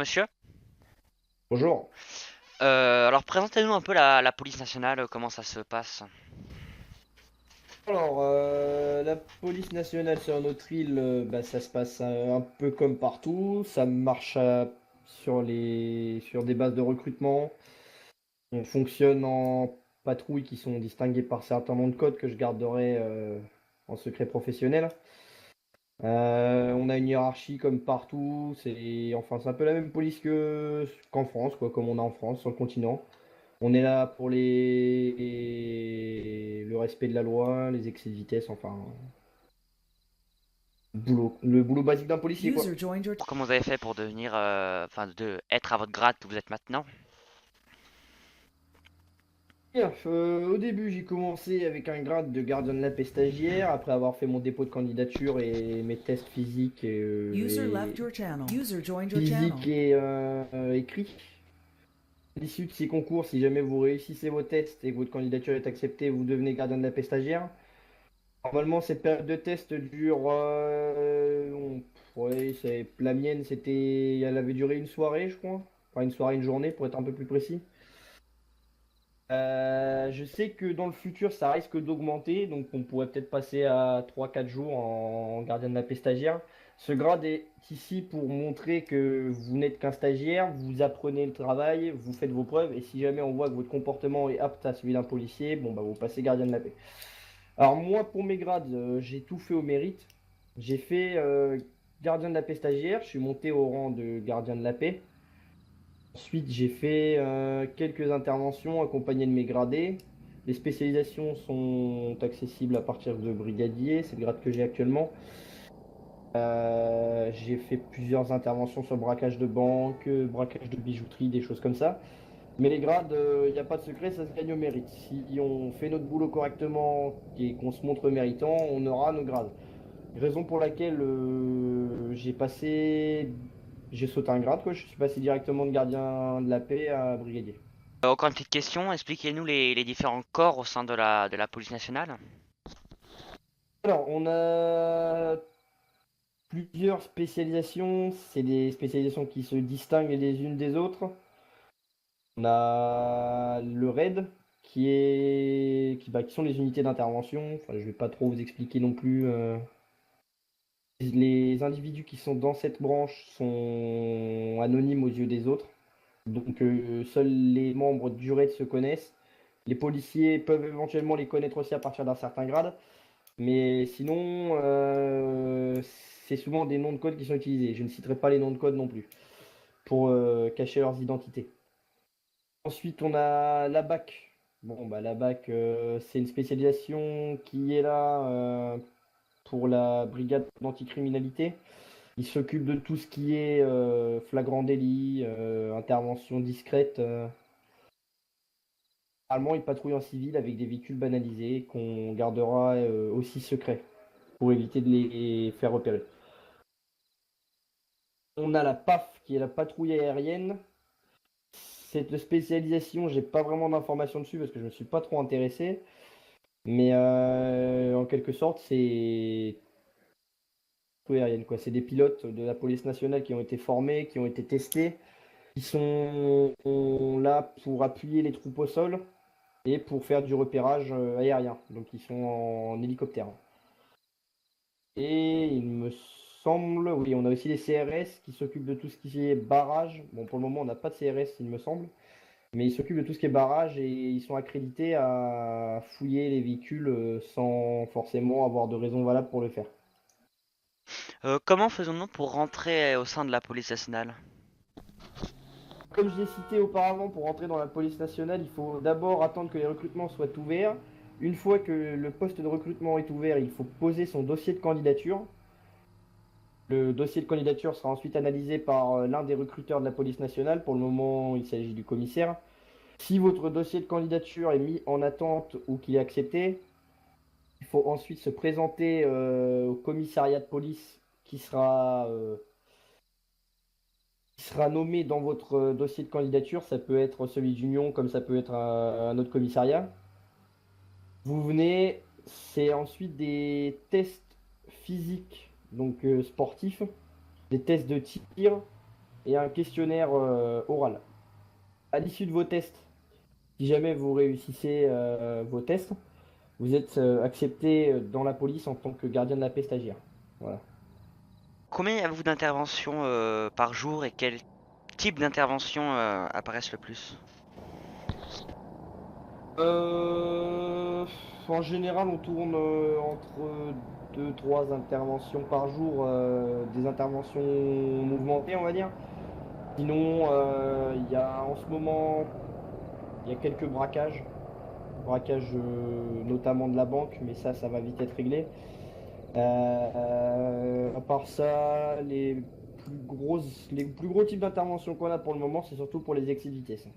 monsieur. Bonjour. Alors présentez-nous un peu la police nationale, comment ça se passe? Alors, la police nationale sur notre île, ça se passe un peu comme partout. Ça marche sur des bases de recrutement. On fonctionne en patrouilles qui sont distinguées par certains noms de code que je garderai en secret professionnel. On a une hiérarchie comme partout. C'est un peu la même police qu'en France, quoi, comme on a en France, sur le continent. On est là pour le respect de la loi, les excès de vitesse, le boulot basique d'un policier, quoi. User joined your Comment vous avez fait pour devenir, de être à votre grade que vous êtes maintenant? Bien, au début, j'ai commencé avec un grade de gardien de la paix stagiaire, après avoir fait mon dépôt de candidature et mes tests physiques user left your channel. User joined your channel. physiques et écrits. À l'issue de ces concours, si jamais vous réussissez vos tests et que votre candidature est acceptée, vous devenez gardien de la paix stagiaire. Normalement, cette période de test dure. Ouais, la mienne, elle avait duré une soirée, je crois. Enfin, une soirée, une journée, pour être un peu plus précis. Je sais que dans le futur, ça risque d'augmenter, donc on pourrait peut-être passer à 3 4 jours en gardien de la paix stagiaire. Ce grade est ici pour montrer que vous n'êtes qu'un stagiaire, vous apprenez le travail, vous faites vos preuves, et si jamais on voit que votre comportement est apte à celui d'un policier, bon bah vous passez gardien de la paix. Alors moi, pour mes grades, j'ai tout fait au mérite. J'ai fait gardien de la paix stagiaire, je suis monté au rang de gardien de la paix. Ensuite, j'ai fait quelques interventions accompagnées de mes gradés. Les spécialisations sont accessibles à partir de brigadier, c'est le grade que j'ai actuellement. J'ai fait plusieurs interventions sur braquage de banque, braquage de bijouterie, des choses comme ça. Mais les grades, il n'y a pas de secret, ça se gagne au mérite. Si on fait notre boulot correctement et qu'on se montre méritant, on aura nos grades. Raison pour laquelle j'ai sauté un grade, quoi. Je suis passé directement de gardien de la paix à brigadier. Encore une petite question, expliquez-nous les différents corps au sein de la police nationale. Alors, on a plusieurs spécialisations. C'est des spécialisations qui se distinguent les unes des autres. On a le RAID, qui sont les unités d'intervention. Enfin, je vais pas trop vous expliquer non plus. Les individus qui sont dans cette branche sont anonymes aux yeux des autres. Donc seuls les membres du RAID se connaissent. Les policiers peuvent éventuellement les connaître aussi à partir d'un certain grade. Mais sinon, c'est souvent des noms de code qui sont utilisés. Je ne citerai pas les noms de code non plus, pour cacher leurs identités. Ensuite, on a la BAC. Bon, bah, la BAC, c'est une spécialisation qui est là pour la brigade d'anticriminalité. Il s'occupe de tout ce qui est flagrant délit, intervention discrète. Allemand, il patrouille en civil avec des véhicules banalisés qu'on gardera aussi secrets pour éviter de les faire repérer. On a la PAF qui est la patrouille aérienne. Cette spécialisation, j'ai pas vraiment d'informations dessus parce que je me suis pas trop intéressé. Mais en quelque sorte, c'est patrouille aérienne, quoi. C'est des pilotes de la police nationale qui ont été formés, qui ont été testés, qui sont là pour appuyer les troupes au sol et pour faire du repérage aérien. Donc ils sont en hélicoptère. Et il me semble, oui, on a aussi les CRS qui s'occupent de tout ce qui est barrage. Bon, pour le moment, on n'a pas de CRS, il me semble. Mais ils s'occupent de tout ce qui est barrage et ils sont accrédités à fouiller les véhicules sans forcément avoir de raison valable pour le faire. Comment faisons-nous pour rentrer au sein de la police nationale? Comme je l'ai cité auparavant, pour entrer dans la police nationale, il faut d'abord attendre que les recrutements soient ouverts. Une fois que le poste de recrutement est ouvert, il faut poser son dossier de candidature. Le dossier de candidature sera ensuite analysé par l'un des recruteurs de la police nationale. Pour le moment, il s'agit du commissaire. Si votre dossier de candidature est mis en attente ou qu'il est accepté, il faut ensuite se présenter au commissariat de police qui sera nommé dans votre dossier de candidature. Ça peut être celui d'Union comme ça peut être un autre commissariat. Vous venez, c'est ensuite des tests physiques, donc sportifs, des tests de tir, et un questionnaire oral. À l'issue de vos tests, si jamais vous réussissez vos tests, vous êtes accepté dans la police en tant que gardien de la paix stagiaire. Voilà. Combien avez-vous d'interventions par jour et quel type d'interventions apparaissent le plus? En général, on tourne entre 2-3 interventions par jour, des interventions mouvementées, on va dire. Sinon, il y a en ce moment, il y a quelques braquages notamment de la banque, mais ça va vite être réglé. À part ça, les plus gros types d'interventions qu'on a pour le moment, c'est surtout pour les ex vitesse.